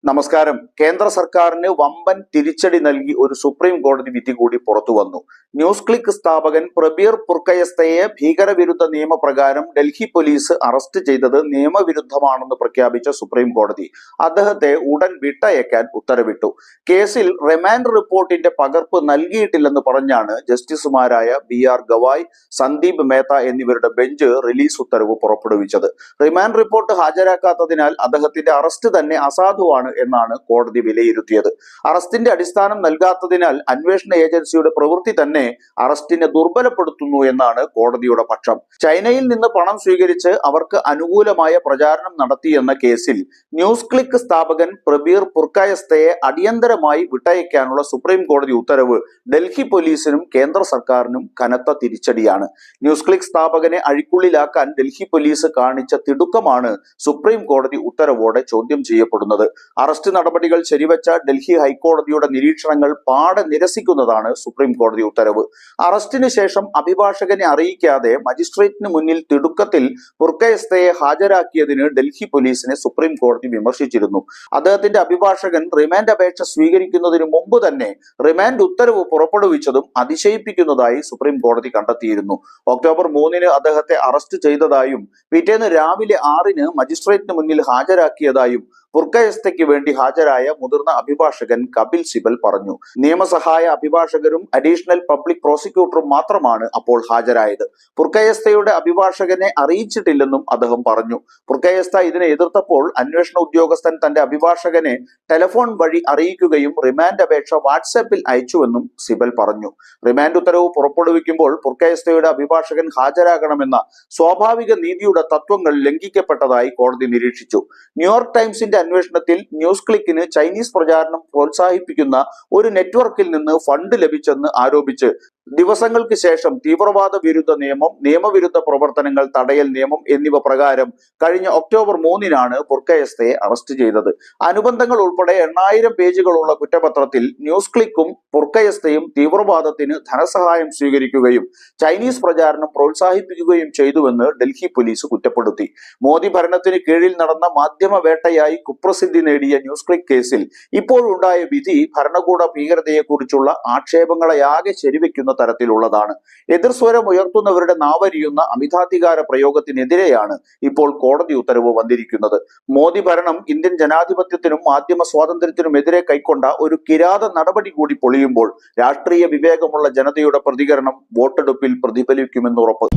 നമസ്കാരം. കേന്ദ്ര സർക്കാരിന് വമ്പൻ തിരിച്ചടി നൽകി ഒരു സുപ്രീം കോടതി വിധി കൂടി പുറത്തുവന്നു. ന്യൂസ് ക്ലിക്ക് സ്ഥാപകൻ പ്രബീർ പുർക്കയസ്തയെ ഭീകരവിരുദ്ധ നിയമപ്രകാരം ഡൽഹി പോലീസ് അറസ്റ്റ് ചെയ്തത് നിയമവിരുദ്ധമാണെന്ന് പ്രഖ്യാപിച്ച സുപ്രീം കോടതി അദ്ദേഹത്തെ ഉടൻ വിട്ടയക്കാൻ ഉത്തരവിട്ടു. കേസിൽ റിമാൻഡ് റിപ്പോർട്ടിന്റെ പകർപ്പ് നൽകിയിട്ടില്ലെന്ന് പറഞ്ഞാണ് ജസ്റ്റിസുമാരായ BR ഗവായ്, സന്ദീപ് മേത്ത എന്നിവരുടെ ബെഞ്ച് റിലീസ് ഉത്തരവ് പുറപ്പെടുവിച്ചത്. റിമാൻഡ് റിപ്പോർട്ട് ഹാജരാക്കാത്തതിനാൽ അദ്ദേഹത്തിന്റെ അറസ്റ്റ് തന്നെ അസാധുവാണ് എന്നാണ് കോടതി വിലയിരുത്തിയത്. അറസ്റ്റിന്റെ അടിസ്ഥാനം നൽകാത്തതിനാൽ അന്വേഷണ ഏജൻസിയുടെ പ്രവൃത്തി തന്നെ അറസ്റ്റിനെ ദുർബലപ്പെടുത്തുന്നു എന്നാണ് കോടതിയുടെ പക്ഷം. ചൈനയിൽ നിന്ന് പണം സ്വീകരിച്ച് അവർക്ക് അനുകൂലമായ പ്രചാരണം നടത്തിയെന്ന കേസിൽ ന്യൂസ് ക്ലിക്ക് സ്ഥാപകൻ പ്രബീർ പുർക്കയസ്തയെ അടിയന്തരമായി വിട്ടയക്കാനുള്ള സുപ്രീം കോടതി ഉത്തരവ് ഡൽഹി പോലീസിനും കേന്ദ്ര സർക്കാരിനും കനത്ത തിരിച്ചടിയാണ്. ന്യൂസ് ക്ലിക്ക് സ്ഥാപകനെ അഴിക്കുള്ളിലാക്കാൻ ഡൽഹി പോലീസ് കാണിച്ച തിടുക്കമാണ് സുപ്രീം കോടതി ഉത്തരവോടെ ചോദ്യം ചെയ്യപ്പെടുന്നത്. അറസ്റ്റ് നടപടികൾ ശരിവച്ച ഡൽഹി ഹൈക്കോടതിയുടെ നിരീക്ഷണങ്ങൾ പാടെ നിരസിക്കുന്നതാണ് സുപ്രീം കോടതി ഉത്തരവ്. അറസ്റ്റിന് ശേഷം അഭിഭാഷകനെ അറിയിക്കാതെ മജിസ്ട്രേറ്റിന് മുന്നിൽ തിടുക്കത്തിൽ പുർക്കയസ്തയെ ഹാജരാക്കിയതിന് ഡൽഹി പോലീസിനെ സുപ്രീം കോടതി വിമർശിച്ചിരുന്നു. അദ്ദേഹത്തിന്റെ അഭിഭാഷകൻ റിമാൻഡ് അപേക്ഷ സ്വീകരിക്കുന്നതിന് മുമ്പ് തന്നെ റിമാൻഡ് ഉത്തരവ് പുറപ്പെടുവിച്ചതും അതിശയിപ്പിക്കുന്നതായി സുപ്രീം കോടതി കണ്ടെത്തിയിരുന്നു. ഒക്ടോബർ 3 അദ്ദേഹത്തെ അറസ്റ്റ് ചെയ്തതായും പിറ്റേന്ന് രാവിലെ 6 മജിസ്ട്രേറ്റിന് മുന്നിൽ ഹാജരാക്കിയതായും പുർക്കയസ്തയ്ക്ക് വേണ്ടി ഹാജരായ മുതിർന്ന അഭിഭാഷകൻ കപിൽ സിബൽ പറഞ്ഞു. നിയമസഹായ അഭിഭാഷകരും അഡീഷണൽ പബ്ലിക് പ്രോസിക്യൂട്ടറും മാത്രമാണ് അപ്പോൾ ഹാജരായത്. പുർക്കയസ്തയുടെ അഭിഭാഷകനെ അറിയിച്ചിട്ടില്ലെന്നും അദ്ദേഹം പറഞ്ഞു. പുർക്കയസ്ത ഇതിനെ എതിർത്തപ്പോൾ അന്വേഷണ ഉദ്യോഗസ്ഥൻ തന്റെ അഭിഭാഷകനെ ടെലിഫോൺ വഴി അറിയിക്കുകയും റിമാൻഡ് അപേക്ഷ വാട്സാപ്പിൽ അയച്ചുവെന്നും സിബൽ പറഞ്ഞു. റിമാൻഡ് ഉത്തരവ് പുറപ്പെടുവിക്കുമ്പോൾ പുർക്കയസ്തയുടെ അഭിഭാഷകൻ ഹാജരാകണമെന്ന സ്വാഭാവിക നീതിയുടെ തത്വങ്ങൾ ലംഘിക്കപ്പെട്ടതായി കോടതി നിരീക്ഷിച്ചു. ന്യൂയോർക്ക് ടൈംസിന്റെ അന്വേഷണത്തിൽ ന്യൂസ് ക്ലിക്കിന് ചൈനീസ് പ്രചാരണം പ്രോത്സാഹിപ്പിക്കുന്ന ഒരു നെറ്റ്വർക്കിൽ നിന്ന് ഫണ്ട് ലഭിച്ചെന്ന് ആരോപിച്ച് ദിവസങ്ങൾക്ക് ശേഷം തീവ്രവാദ വിരുദ്ധ നിയമം, നിയമവിരുദ്ധ പ്രവർത്തനങ്ങൾ തടയൽ നിയമം എന്നിവ പ്രകാരം കഴിഞ്ഞ ഒക്ടോബർ 3 പുർക്കയസ്തയെ അറസ്റ്റ് ചെയ്തത്. അനുബന്ധങ്ങൾ ഉൾപ്പെടെ 8000 പേജുകളുള്ള കുറ്റപത്രത്തിൽ ന്യൂസ് ക്ലിക്കും പുർക്കയസ്തയും തീവ്രവാദത്തിന് ധനസഹായം സ്വീകരിക്കുകയും ചൈനീസ് പ്രചാരണം പ്രോത്സാഹിപ്പിക്കുകയും ചെയ്തുവെന്ന് ഡൽഹി പോലീസ് കുറ്റപ്പെടുത്തി. മോദി ഭരണത്തിന് കീഴിൽ നടന്ന മാധ്യമ വേട്ടയായി കുപ്രസിദ്ധി നേടിയ ന്യൂസ് ക്ലിക്ക് കേസിൽ ഇപ്പോഴുണ്ടായ വിധി ഭരണകൂട ഭീകരതയെക്കുറിച്ചുള്ള ആക്ഷേപങ്ങളെയാകെ ശരിവെക്കുന്ന തരത്തിലുള്ളതാണ്. എതിർസ്വരം ഉയർത്തുന്നവരുടെ നാവരിയുന്ന അമിതാധികാര പ്രയോഗത്തിനെതിരെയാണ് ഇപ്പോൾ കോടതി ഉത്തരവ് വന്നിരിക്കുന്നത്. മോദി ഭരണം ഇന്ത്യൻ ജനാധിപത്യത്തിനും മാധ്യമ സ്വാതന്ത്ര്യത്തിനുമെതിരെ കൈക്കൊണ്ട ഒരു കിരാത നടപടി കൂടി പൊളിയുമ്പോൾ രാഷ്ട്രീയ വിവേകമുള്ള ജനതയുടെ പ്രതികരണം വോട്ടെടുപ്പിൽ പ്രതിഫലിക്കുമെന്നുറപ്പ്.